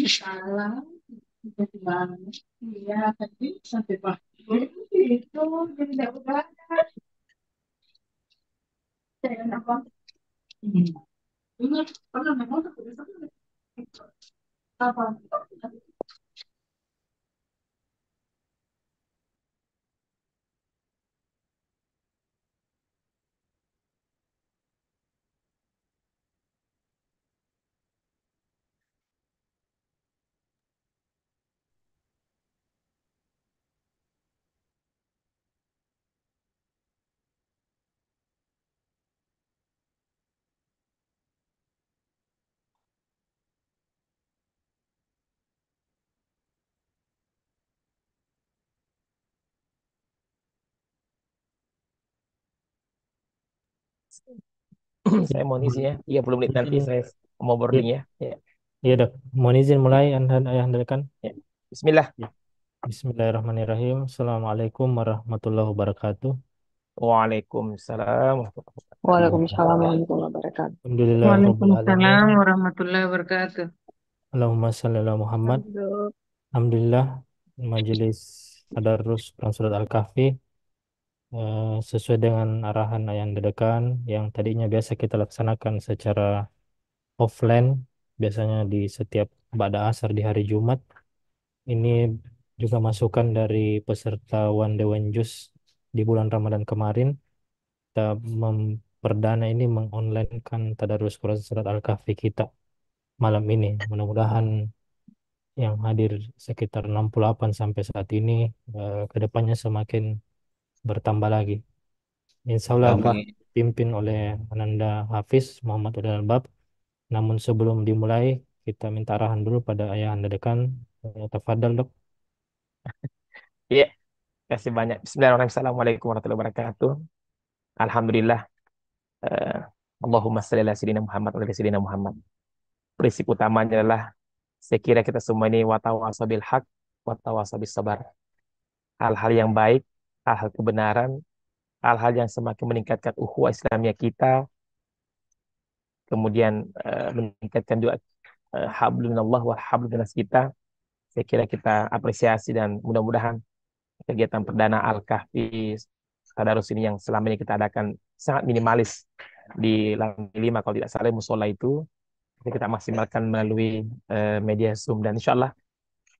Salah, banget. Iya, tadi sampai pagi itu jadi tidak begadang. Jangan apa? Ingat, pernah memang aku apa? Saya mau izin ya, 30 menit nanti Izin. saya mau Iya, boarding ya. Ya, iya dok. Mohon izin mulai Anda kan. ya. Bismillah. Ya. Bismillahirrahmanirrahim. Assalamualaikum warahmatullahi wabarakatuh. Waalaikumsalam. Waalaikumsalam warahmatullahi wabarakatuh. Alhamdulillah Rabbil Alamin. Waalaikumsalam warahmatullahi wabarakatuh. Allahumma shalli ala Muhammad. Dok. Alhamdulillah Majelis Tadarus Quran Surat Al-Kahfi sesuai dengan arahan Ayah Dedekan yang tadinya biasa kita laksanakan secara offline, biasanya di setiap ba'da asar di hari Jumat. Ini juga masukan dari peserta One Day One Juice di bulan Ramadan kemarin. Kita memperdana ini mengonlinekan Tadarus Quran Surat Al-Kahfi kita malam ini. Mudah-mudahan yang hadir sekitar 68 sampai saat ini ke depannya semakin bertambah lagi. Insya Allah akan Amin. dipimpin oleh Ananda Hafiz Muhammad Udin Albab. Namun sebelum dimulai, kita minta arahan dulu pada ayah anda dekan. Tafadhal dok. Iya, kasih banyak. Bismillahirrahmanirrahim. Assalamualaikum warahmatullahi wabarakatuh. Alhamdulillah. eh, Allahumma shalli ala sayyidina Muhammad wa ala sayyidina Muhammad. Prinsip utamanya adalah saya kira kita semua ini watawasau bil haq, watawasau bis sabar. Hal-hal yang baik, hal-hal kebenaran, hal-hal yang semakin meningkatkan ukhuwah Islamnya kita, kemudian meningkatkan juga hablunallah wa hablunas kita. Saya kira kita apresiasi dan mudah-mudahan kegiatan perdana Al-Kahfi Tadarus ini yang selama ini kita adakan sangat minimalis di lantai 5 kalau tidak salah musola itu kita maksimalkan melalui media Zoom dan insya Allah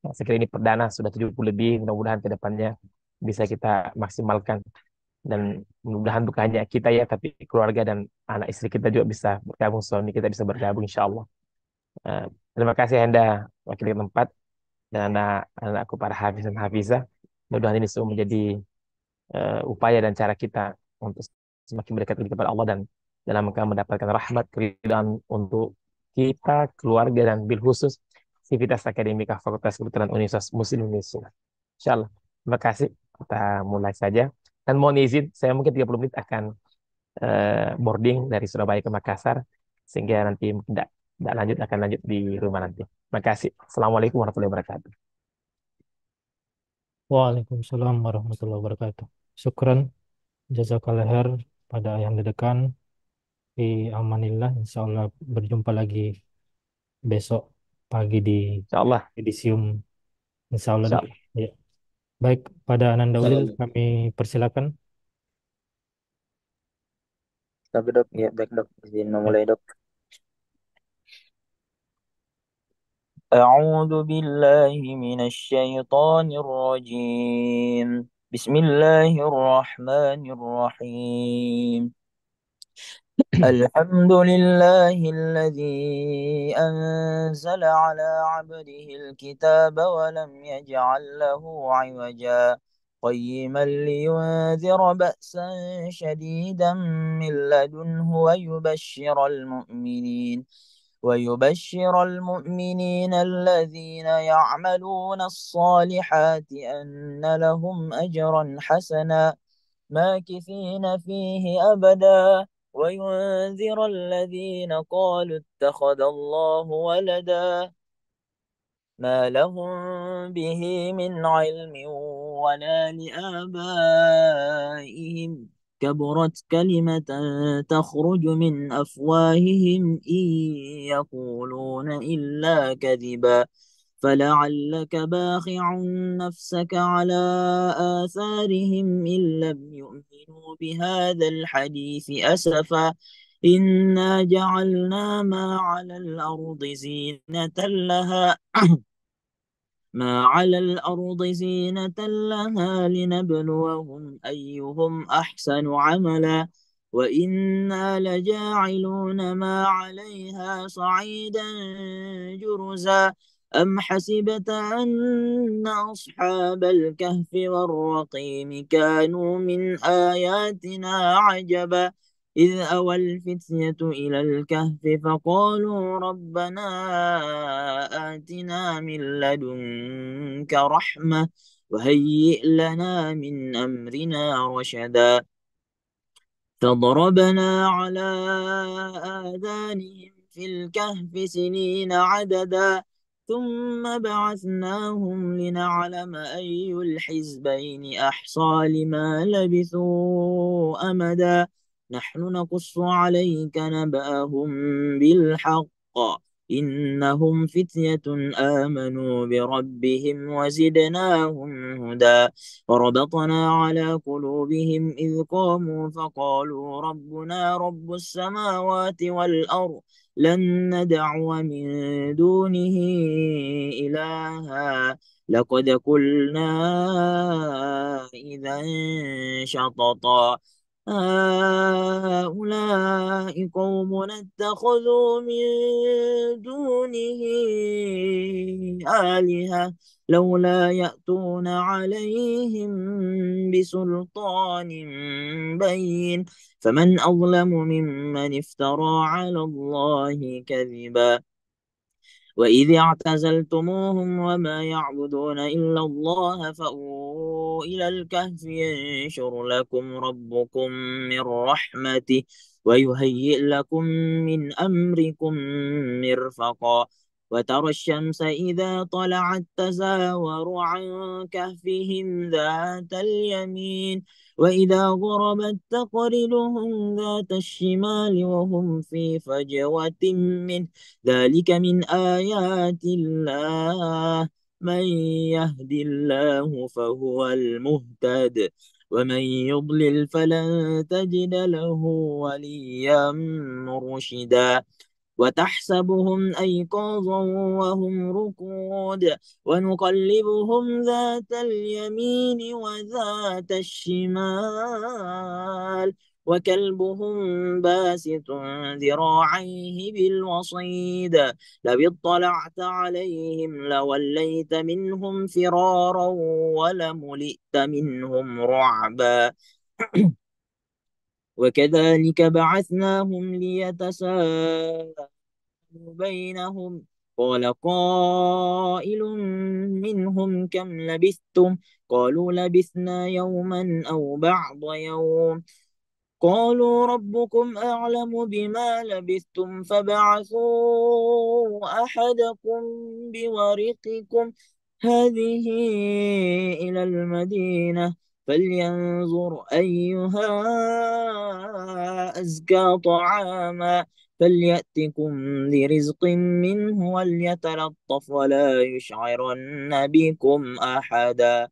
saya kira ini perdana sudah 70 lebih, mudah-mudahan ke depannya bisa kita maksimalkan dan mudah-mudahan bukan hanya kita ya tapi keluarga dan anak istri kita juga bisa bergabung, suami kita bisa bergabung insya Allah. Eh, Terima kasih Anda wakil tempat dan anak-anakku para hafiz dan hafizah. Mudah-mudahan ini semua menjadi upaya dan cara kita untuk semakin mendekat kepada Allah dan dalam rangka mendapatkan rahmat keridhaan untuk kita, keluarga dan bil khusus Sivitas Akademika Fakultas Kedokteran Universitas Muslim Indonesia. Insyaallah. Terima kasih. Kita mulai saja. Dan mohon izin, saya mungkin 30 menit akan boarding dari Surabaya ke Makassar sehingga nanti tidak lanjut akan lanjut di rumah nanti. Terima kasih. Assalamualaikum warahmatullahi wabarakatuh. Waalaikumsalam warahmatullahi wabarakatuh. Syukran jazakallah khair pada ayah anda dekan. Fi amanillah. Insya Allah berjumpa lagi besok pagi di Insyaallah. edisium. Insya Allah dok. Insyaallah. Ya. Baik, pada Ananda Ulil Insyaallah. kami persilakan. Tapi dok, ya baik dok, izin Ya. memulai dok. أعوذ بالله من الشيطان الرجيم. بسم الله الرحمن الرحيم. الحمد لله الذي أنزل على عبده الكتاب ولم يجعل له عوجا قيما لينذر بأسا شديدا من لدنه ويبشر المؤمنين الذين يعملون الصالحات أن لهم أجرا حسنا ماكثين فيه أبدا وينذر الذين قالوا اتخذ الله ولدا ما لهم به من علم ولا لآبائهم كبرت كلمة تخرج من أفواههم إن يقولون إلا كذبا فلعلك باخع نفسك على آثارهم إن لم يؤمنوا بهذا الحديث أسفا. إنا جعلنا ما على الأرض زينة لها لنبلوهم أيهم أحسن عملا وإنا لجاعلون ما عليها صعيدا جرزا. أم حسبت أن أصحاب الكهف والرقيم كانوا من آياتنا عجبا إذ أوى الفتية إلى الكهف فقالوا ربنا آتنا من لدنك رحمة وهيئ لنا من أمرنا رشدا. فضربنا على آذانهم في الكهف سنين عددا ثم بعثناهم لنعلم أي الحزبين أحصى لما لبثوا أمدا. نحن نقص عليك نبأهم بالحق إنهم فتية آمنوا بربهم وزدناهم هدى. وربطنا على قلوبهم إذ قاموا فقالوا ربنا رب السماوات والأرض لن ندعو من دونه إلها لقد قلنا إذا شططا. هؤلاء قوم اتخذوا من دونه آلهة لولا يأتون عليهم بسلطان بين فمن أظلم ممن افترى على الله كذبا. وإذ اعتزلتموهم وما يعبدون إلا الله فأووا إلى الكهف ينشر لكم ربكم من رحمته ويهيئ لكم من أمركم مرفقا. وترى الشمس إذا طلعت تزاور عن كهفهم ذات اليمين وإذا غربت تقرضهم ذات الشمال وهم في فجوة منه ذلك من آيات الله من يهد الله فهو المهتد ومن يضلل فلن تجد له وليا مرشدا. وتحسبهم أيقاظا وهم ركود ونقلبهم ذات اليمين وذات الشمال وكلبهم باسط ذراعيه بالوصيد لو اطلعت عليهم لوليت منهم فرارا ولملئت منهم رعبا. وكذلك بعثناهم ليتساءلوا بينهم قال قائل منهم كم لبثتم قالوا لبثنا يوما أو بعض يوم قالوا ربكم أعلم بما لبثتم فابعثوا أحدكم بورقكم هذه إلى المدينة فلينظر أيها أزكى طعاما فليأتكم برزق منه وليتلطف ولا يشعرن بكم أحدا.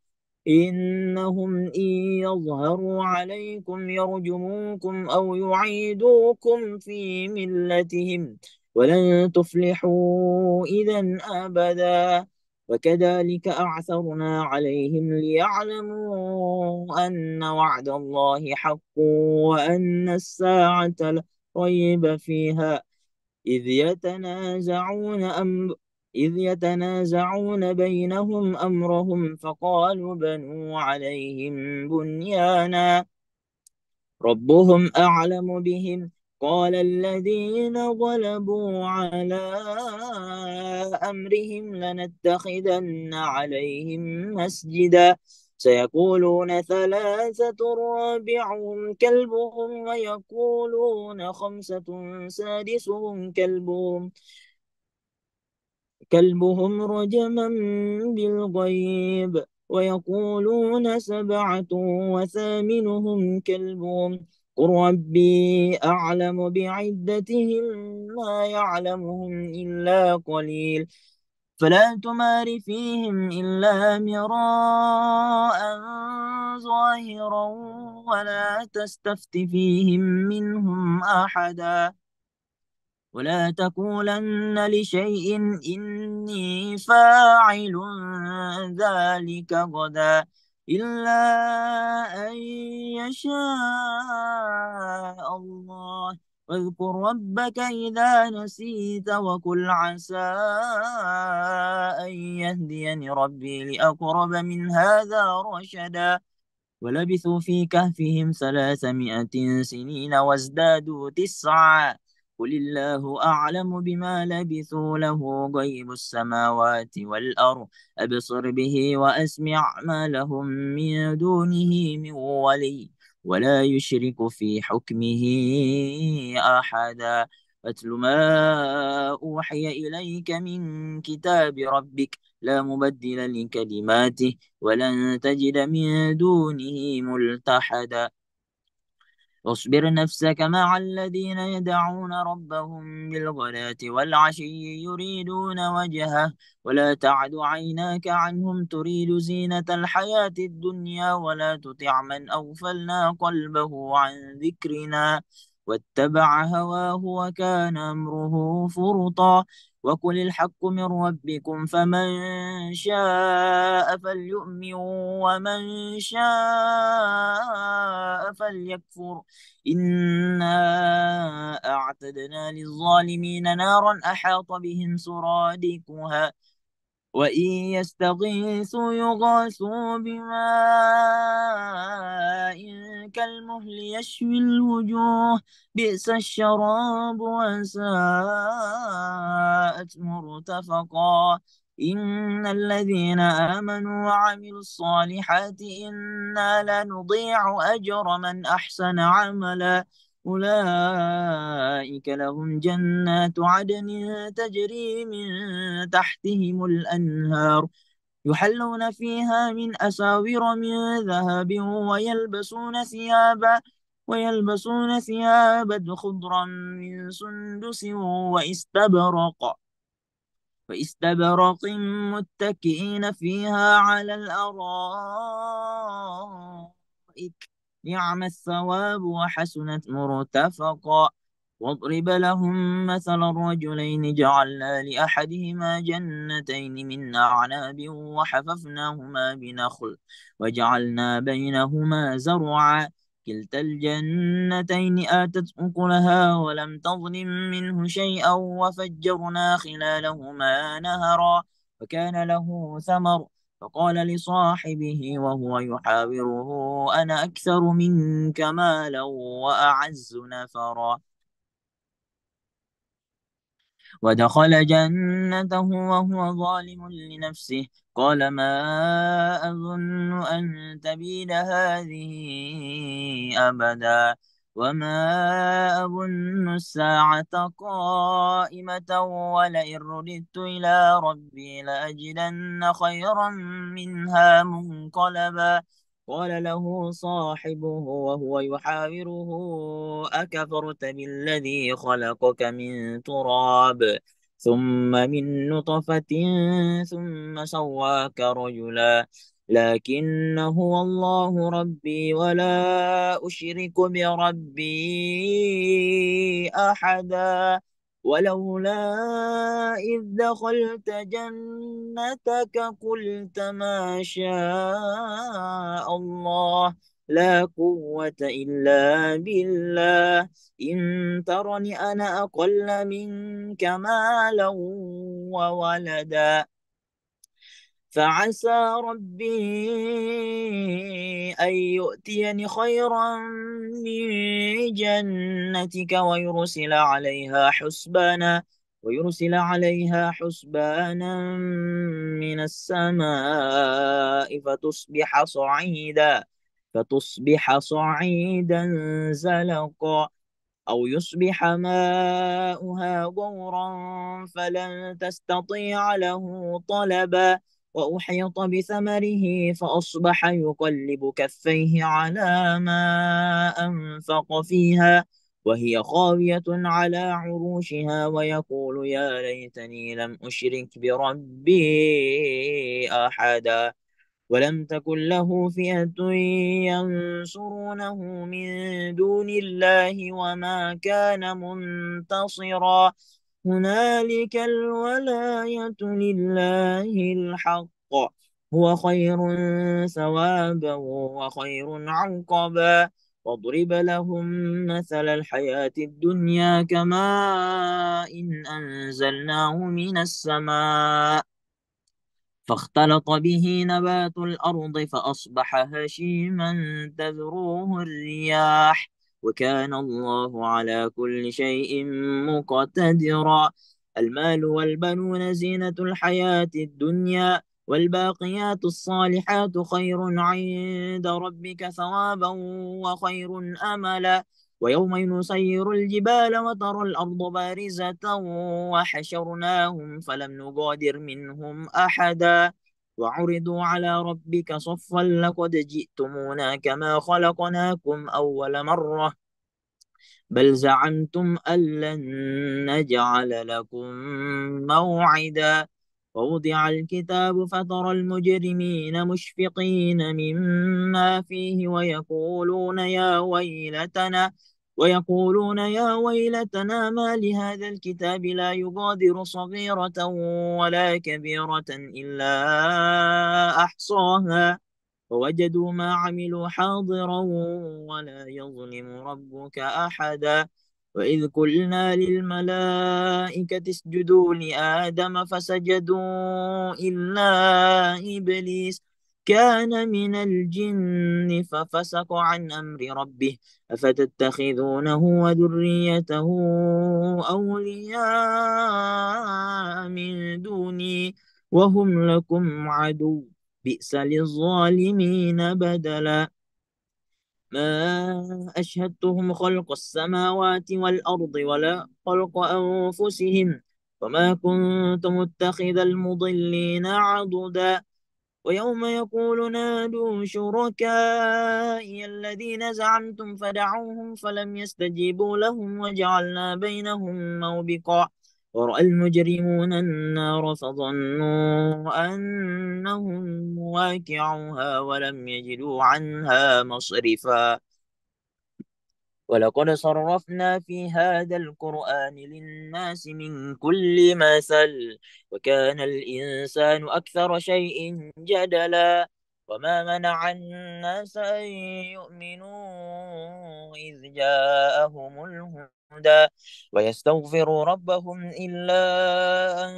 إنهم إن يظهروا عليكم يرجموكم أو يعيدوكم في ملتهم ولن تفلحوا إذا أبدا. وكذلك أعثرنا عليهم ليعلموا أن وعد الله حق وأن الساعة لا ريب فيها إذ يتنازعون إذ يتنازعون بينهم أمرهم فقالوا بنوا عليهم بنيانا ربهم أعلم بهم قال الذين غلبوا على أمرهم لنتخذن عليهم مسجدا سيقولون ثلاثة رابعهم كلبهم ويقولون خمسة سادسهم كلبهم رجما بالغيب ويقولون سبعة وثامنهم كلبهم قل ربي أعلم بعدتهم ما يعلمهم إلا قليل فلا تمار فيهم إلا مراء ظاهرا ولا تستفت فيهم منهم أحدا ولا تقولن لشيء إني فاعل ذلك غدا إلا أن يشاء الله واذكر ربك إذا نسيت وقل عسى أن يهديني ربي لأقرب من هذا رشدا ولبثوا في كهفهم 300 سنين وازدادوا تسعا قل الله أعلم بما لبثوا له غيب السماوات والأرض أبصر به وأسمع ما لهم من دونه من ولي ولا يشرك في حكمه أحدا أتل ما أوحي إليك من كتاب ربك لا مبدل لكلماته ولن تجد من دونه ملتحدا واصبر نفسك مع الذين يدعون ربهم بالغداة والعشي يريدون وجهه ولا تعد عيناك عنهم تريد زينة الحياة الدنيا ولا تطع من أغفلنا قلبه عن ذكرنا واتبع هواه وكان أمره فرطا وقل الحق من ربكم فمن شاء فليؤمن ومن شاء فليكفر إنا أعتدنا للظالمين نارا أحاط بهم سرادقها وإن يستغيثوا يغاثوا بماء كالمهل يشوي الوجوه بئس الشراب وساءت مرتفقا إن الذين آمنوا وعملوا الصالحات إنا لا نضيع أجر من أحسن عملا أولئك لهم جنات عدن تجري من تحتهم الأنهار يحلون فيها من أساور من ذهب ويلبسون ثيابا خضرا من سندس واستبرق متكئين فيها على الأرائك نعم الثواب وحسنت مرتفقا واضرب لهم مثل الرجلين جعلنا لأحدهما جنتين من أعناب وحففناهما بنخل وجعلنا بينهما زرعا كلتا الجنتين آتت أكلها ولم تظلم منه شيئا وفجرنا خلالهما نهرا وكان له ثمر فقال لصاحبه وهو يحاوره أنا أكثر منك مالا وأعز نفرا ودخل جنته وهو ظالم لنفسه قال ما أظن أن تبيد هذه أبدا وما أظن الساعة قائمة ولئن رددت إلى ربي لأجدن خيرا منها منقلبا قال له صاحبه وهو يحاوره أكفرت بالذي خلقك من تراب ثم من نطفة ثم سواك رجلا لكن هو الله ربي ولا أشرك بربي أحدا ولولا إذ دخلت جنتك قلت ما شاء الله لا قوة إلا بالله إن ترني أنا أقل منك مالا وولدا فعسى ربي أن يؤتيني خيرا من جنتك ويرسل عليها حسبانا من السماء فتصبح صعيدا زلقا أو يصبح ماؤها غورا فلن تستطيع له طلبا وأحيط بثمره فأصبح يقلب كفيه على ما أنفق فيها وهي خاوية على عروشها ويقول يا ليتني لم أشرك بربي أحدا ولم تكن له فئة ينصرونه من دون الله وما كان منتصرا هنالك الولاية لله الحق هو خير ثوابا وخير عقبا واضرب لهم مثل الحياة الدنيا كماء إن أنزلناه من السماء فاختلط به نبات الأرض فأصبح هشيما تذروه الرياح وكان الله على كل شيء مقتدرا المال والبنون زينة الحياة الدنيا والباقيات الصالحات خير عند ربك ثوابا وخير أملا ويوم نسير الجبال وترى الأرض بارزة وحشرناهم فلم نغادر منهم أحدا وعرضوا على ربك صفا لقد جئتمونا كما خلقناكم أول مرة بل زعمتم أن لن نجعل لكم موعدا ووضع الكتاب فترى المجرمين مشفقين مما فيه ويقولون يا ويلتنا ما لهذا الكتاب لا يغادر صغيرة ولا كبيرة إلا أحصاها ووجدوا ما عملوا حاضرا ولا يظلم ربك أحدا وإذ قلنا للملائكة اسجدوا لآدم فسجدوا إلا إبليس كان من الجن ففسق عن أمر ربه أفتتخذونه وذريته أولياء من دوني وهم لكم عدو بئس للظالمين بدلا ما أشهدتهم خلق السماوات والأرض ولا خلق أنفسهم وما كنت متخذ المضلين عضدا ويوم يقول نادوا شركائي الذين زعمتم فدعوهم فلم يستجيبوا لهم وجعلنا بينهم موبقا ورأى المجرمون النار فظنوا أنهم واقعوها ولم يجدوا عنها مصرفا ولقد صرفنا في هذا القرآن للناس من كل مثل وكان الإنسان أكثر شيء جدلا وما منع الناس أن يؤمنوا إذ جاءهم الهدى ويستغفروا ربهم إلا أن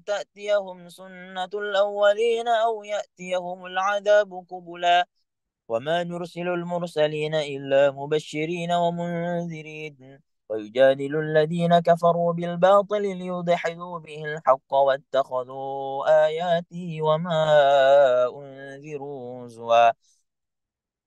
تأتيهم سنة الأولين أو يأتيهم العذاب قبلا وما نرسل المرسلين إلا مبشرين ومنذرين ويجادل الذين كفروا بالباطل ليدحضوا به الحق واتخذوا آياتي وما أنذروا هزوا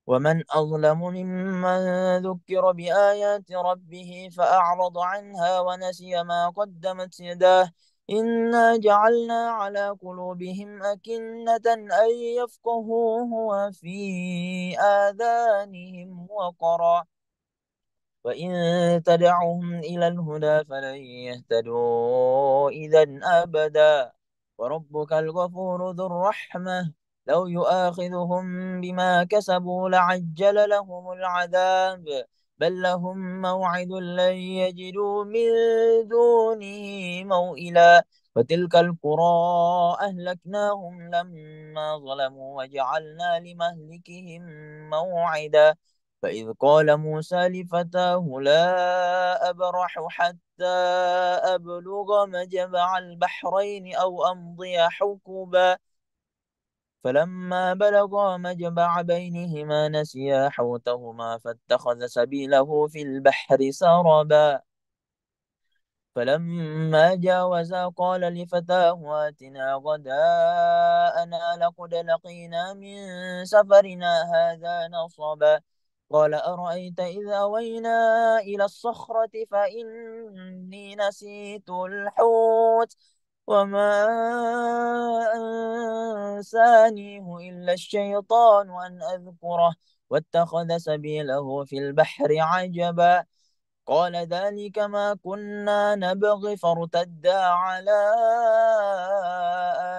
ومن أظلم ممن ذكر بآيات ربه فأعرض عنها ونسي ما قدمت يداه إنا جعلنا على قلوبهم أكنة أن يفقهوه وفي آذانهم وقرا وإن تدعهم إلى الهدى فلن يهتدوا إذا أبدا وربك الغفور ذو الرحمة لو يؤاخذهم بما كسبوا لعجل لهم العذاب بل لهم موعد لن يجدوا من دونه موئلا وتلك القرى أهلكناهم لما ظلموا وجعلنا لمهلكهم موعدا فإذ قال موسى لفتاه لا أبرح حتى أبلغ مجمع البحرين أو أمضي حقبا فلما بلغا مجمع بينهما نسيا حوتهما فاتخذ سبيله في البحر سربا فلما جاوزا قال لفتاه آتنا غداءنا لقد لقينا من سفرنا هذا نصبا قال أرأيت إذ أوينا إلى الصخرة فإني نسيت الحوت وما أنسانيه إلا الشيطان أن أذكره واتخذ سبيله في البحر عجبا قال ذلك ما كنا نبغي فارتدا على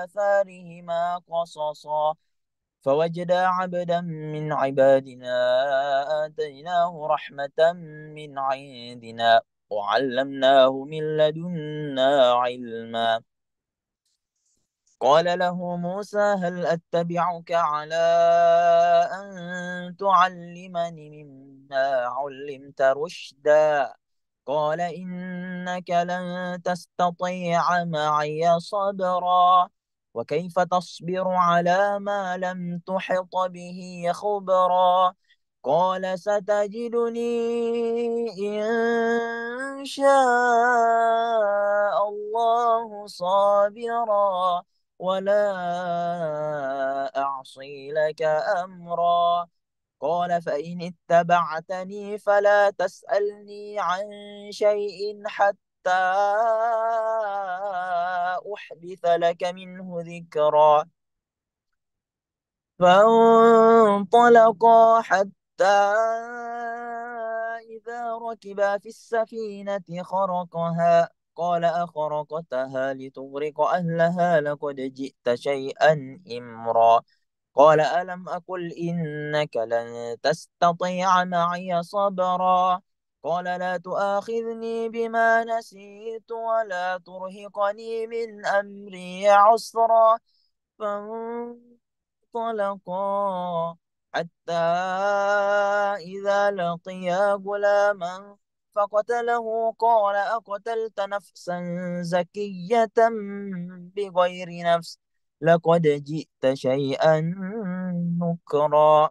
آثارهما قصصا فوجدا عبدا من عبادنا آتيناه رحمة من عندنا وعلمناه من لدنا علما قال له موسى هل أتبعك على أن تعلمني مما علمت رشدا قال إنك لن تستطيع معي صبرا وكيف تصبر على ما لم تحط به خبرا قال ستجدني إن شاء الله صابرا ولا أعصي لك أمرا قال فإن اتبعتني فلا تسألني عن شيء حتى أحدث لك منه ذكرا فانطلقا حتى إذا ركبا في السفينة خرقها قال أخرقتها لتغرق أهلها لقد جئت شيئا إمرا قال ألم أقل إنك لن تستطيع معي صبرا قال لا تؤاخذني بما نسيت ولا ترهقني من أمري عسرا فانطلقا حتى إذا لقيا غلاما فقتله قال أقتلت نفسا زكية بغير نفس لقد جئت شيئا نكرا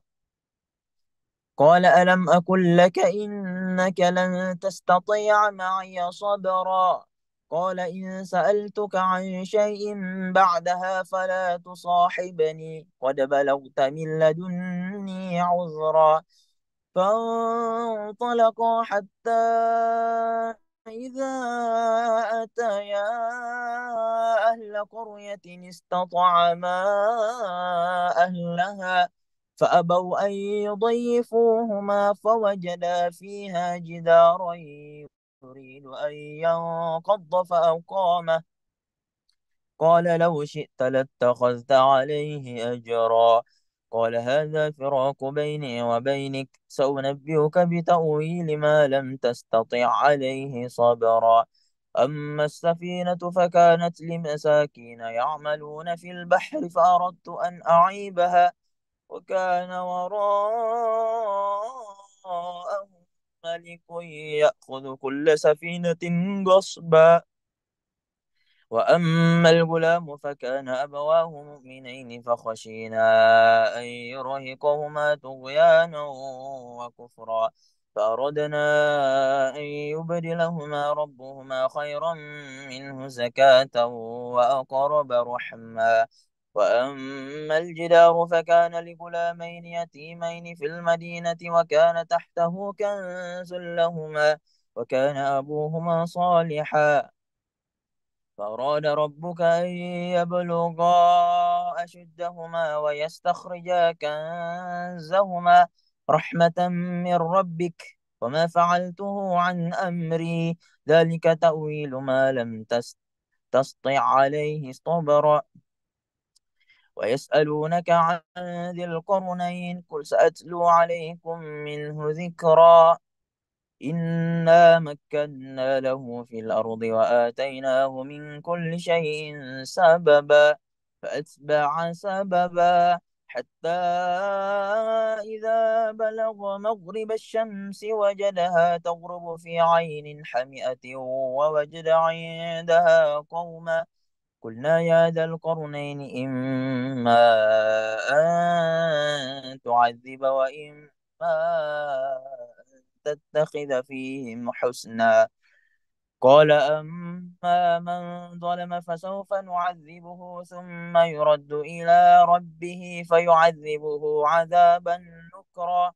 قال ألم أقل لك إنك لن تستطيع معي صبرا قال إن سألتك عن شيء بعدها فلا تصاحبني قد بلغت من لدني عذرا فانطلقا حتى إذا أتيا أهل قرية استطعما أهلها فأبوا أن يضيفوهما فوجدا فيها جدارا يريد أن ينقض فأقامه قال لو شئت لاتخذت عليه أجرا قال هذا فراق بيني وبينك سأنبئك بتأويل ما لم تستطع عليه صبرا أما السفينة فكانت لمساكين يعملون في البحر فأردت أن أعيبها وكان وراءهم ملك يأخذ كل سفينة غصبا وأما الغلام فكان أبواه مؤمنين فخشينا أن يرهقهما طغيانا وكفرا فأردنا أن يبدلهما ربهما خيرا منه زكاة وأقرب رحما وأما الجدار فكان لغلامين يتيمين في المدينة وكان تحته كنز لهما وكان أبوهما صالحا فأراد ربك أن يبلغا أشدهما ويستخرجا كنزهما رحمة من ربك وما فعلته عن أمري ذلك تأويل ما لم تسطع عليه صبرا ويسألونك عن ذي القرنين قل سأتلو عليكم منه ذكرا إنا مكنا له في الأرض وآتيناه من كل شيء سببا فأتبع سببا حتى إذا بلغ مغرب الشمس وجدها تغرب في عين حمئة ووجد عندها قوما قلنا يا ذا القرنين إما أن تعذب وإما أن تتخذ فيهم حسنا قال أما من ظلم فسوف نعذبه ثم يرد إلى ربه فيعذبه عذابا نكرا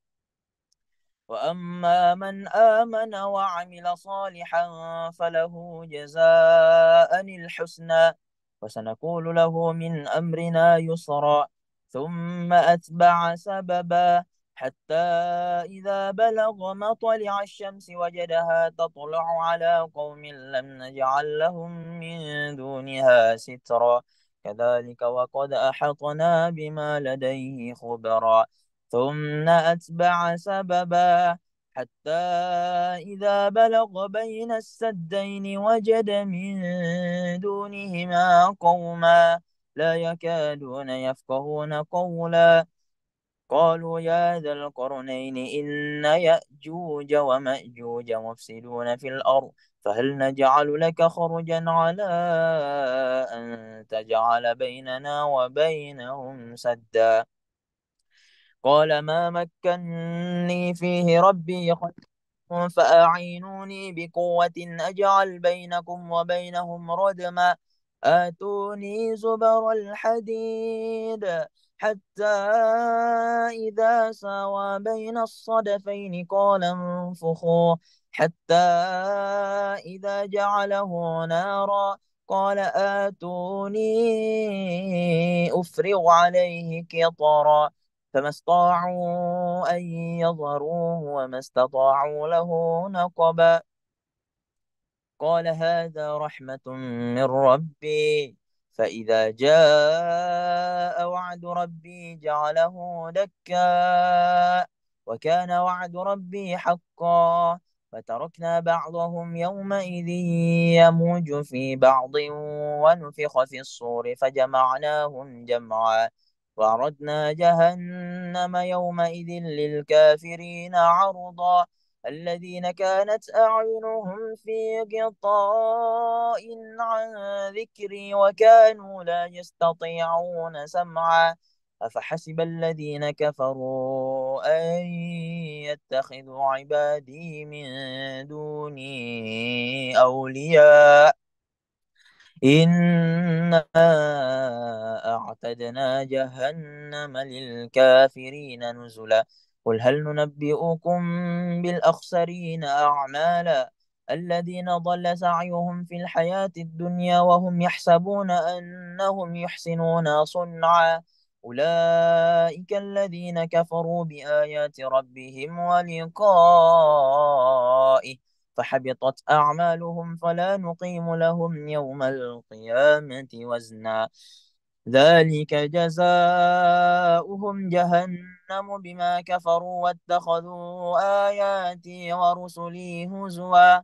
وأما من آمن وعمل صالحا فله جزاء الحسنى وسنقول له من أمرنا يسرا ثم أتبع سببا حتى إذا بلغ مطلع الشمس وجدها تطلع على قوم لم نجعل لهم من دونها سترا كذلك وقد أحطنا بما لديه خبرا ثم أتبع سببا حتى إذا بلغ بين السدين وجد من دونهما قوما لا يكادون يفقهون قولا قالوا يا ذا القرنين إن يأجوج ومأجوج مفسدون في الأرض فهل نجعل لك خرجا على أن تجعل بيننا وبينهم سدا قال ما مكني فيه ربي خير فأعينوني بقوة أجعل بينكم وبينهم ردما آتوني زبر الحديد حتى إذا ساوى بين الصدفين قال انفخوا حتى إذا جعله نارا قال آتوني أفرغ عليه قطرا فما استطاعوا أن يظهروه وما استطاعوا له نقبا قال هذا رحمة من ربي فإذا جاء وعد ربي جعله دكا وكان وعد ربي حقا فتركنا بعضهم يومئذ يموج في بعض ونفخ في الصور فجمعناهم جمعا وأردنا جهنم يومئذ للكافرين عرضا الذين كانت أعينهم في غطاء عن ذكري وكانوا لا يستطيعون سمعا أفحسب الذين كفروا أن يتخذوا عبادي من دوني أولياء إنا أعتدنا جهنم للكافرين نزلا قل هل ننبئكم بالأخسرين أعمالا الذين ضل سعيهم في الحياة الدنيا وهم يحسبون أنهم يحسنون صنعا أولئك الذين كفروا بآيات ربهم ولقائه فحبطت أعمالهم فلا نقيم لهم يوم القيامة وزنا ذلك جزاؤهم جهنم بما كفروا واتخذوا آياتي ورسلي هزوا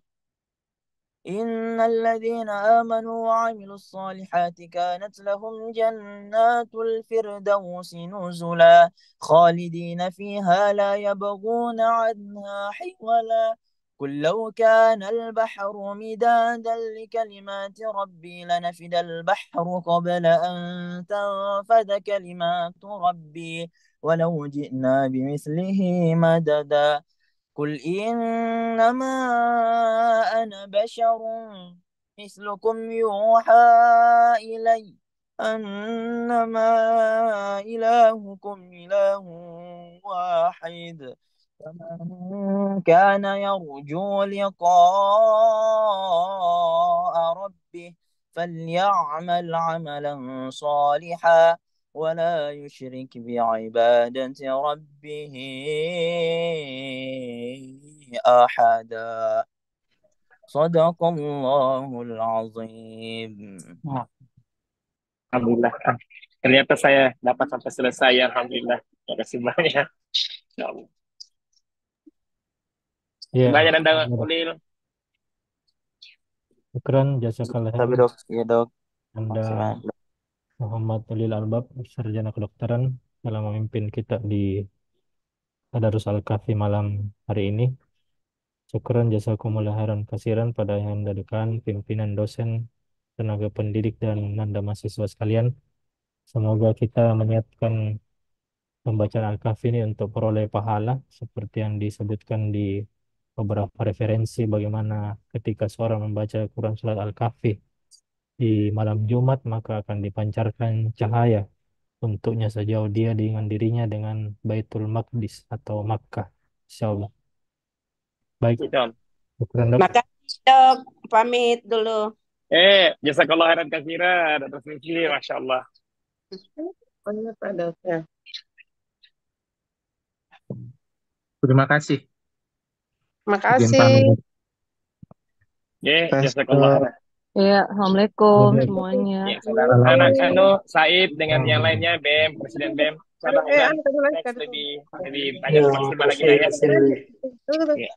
إن الذين آمنوا وعملوا الصالحات كانت لهم جنات الفردوس نزلا خالدين فيها لا يبغون عنها حولا قل لو كان البحر مدادا لكلمات ربي لنفد البحر قبل أن تنفد كلمات ربي ولو جئنا بمثله مددا قل إنما أنا بشر مثلكم يوحى إلي أنما إلهكم إله واحد فمن كان يرجو لقاء ربه فليعمل عملا صالحا ولا يشرك بعبادة ربه أحدا صدق الله العظيم Alhamdulillah. Ternyata saya dapat sampai selesai. Alhamdulillah. Terima kasih banyak. Insya Allah. Ya, Banyak Anda, Ulil. syukran jazakallah tapi khairan. dok ya dok Anda makasih banyak. Muhammad Ulil Albab, sarjana kedokteran, dalam memimpin kita di Tadarus Al-Kahfi malam hari ini. Syukran jazakumullah khairan kasiran pada yang Anda dekan, pimpinan dosen, tenaga pendidik, dan Anda mahasiswa sekalian. Semoga kita menyiapkan pembacaan Al-Kahfi ini untuk peroleh pahala, seperti yang disebutkan di beberapa referensi bagaimana ketika seorang membaca Quran Surat Al-Kahfi di malam Jumat, maka akan dipancarkan cahaya untuknya sejauh dia dengan dirinya dengan Baitul Maqdis atau Makkah. Insyaallah. Baik, Gitu. syukran dok. Makasih dok, pamit dulu. Jazakallah khairan katsiran. Atas misi, Masya Allah. Banyak Pak Dok. Ya. Terima kasih. Izin Makasih. pamit. Ya, Tes jazakallah khairan. Ya, Assalamualaikum Boleh. semuanya. Ya, saudara anak Said dengan yang lainnya, BEM, Presiden BEM. Mudah-mudahan next lebih banyak maksimal lagi lah ya. Ya.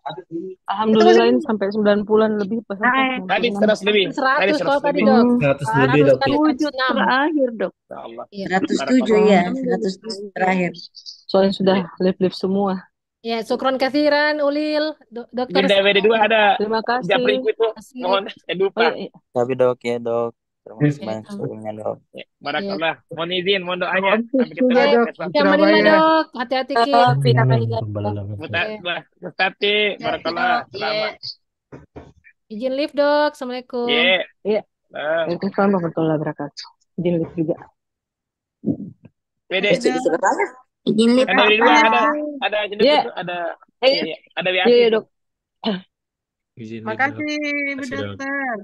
Alhamdulillah ini sampai 90-an lebih peserta. Tadi 100 lebih. Tadi 100 kalau 100 tadi lebih. dok. 100 Harus lebih dok. kan Ya. 6. Terakhir dok. Ya Allah. 107 ya, 107 terakhir. Soalnya sudah live-live semua. Ya, syukron kathiran Ulil, dokter. Dinda WD2 ada Terima kasih. Japri itu. Kasih. Mohon jangan lupa. Oh, iya. Tapi dok ya dok. Terima kasih Ya, banyak sebelumnya dok. Ya, barakallah. Mohon izin, mohon doanya. Sampai kita Ya, besok. yang Madinah dok, hati-hati Ki. Amin. Rabbal alamin. Mustati, barakallah. Selamat. Izin lift dok. Assalamualaikum. Ya. Iya. Nah, Waalaikumsalam warahmatullahi wabarakatuh. Izin live juga. WD. Izin lipat. Ada WD2 ada jenis Ya. itu, ada Iya. iya, ada WA. Iya, dok. Izin Makasih Bu Kasih, Dok. Dokter.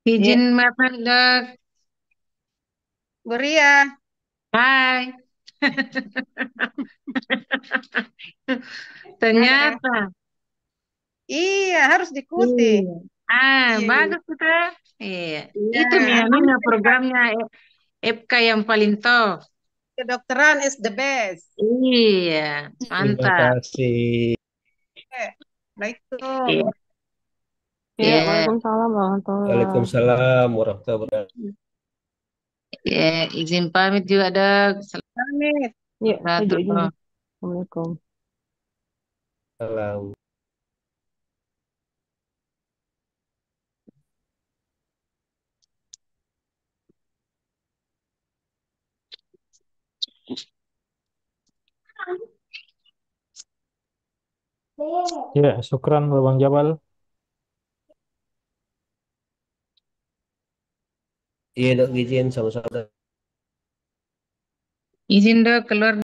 Izin maaf Dok. Bu Ria. Hai. Ternyata. Iya, harus diikuti. Bagus kita. Iya. Itu namanya programnya FK yang paling top. Kedokteran is the best. Iya, Terima mantap. kasih. Baik tuh. Iya. Iya. Waalaikumsalam warahmatullahi Waalaikumsalam warahmatullahi wabarakatuh. Ya, izin pamit juga dok. Pamit. Iya, Satu. izin, izin. Assalamualaikum. Salam. Ya, syukran Bang Jabal. Iya dok, izin sama-sama. Izin dok keluar.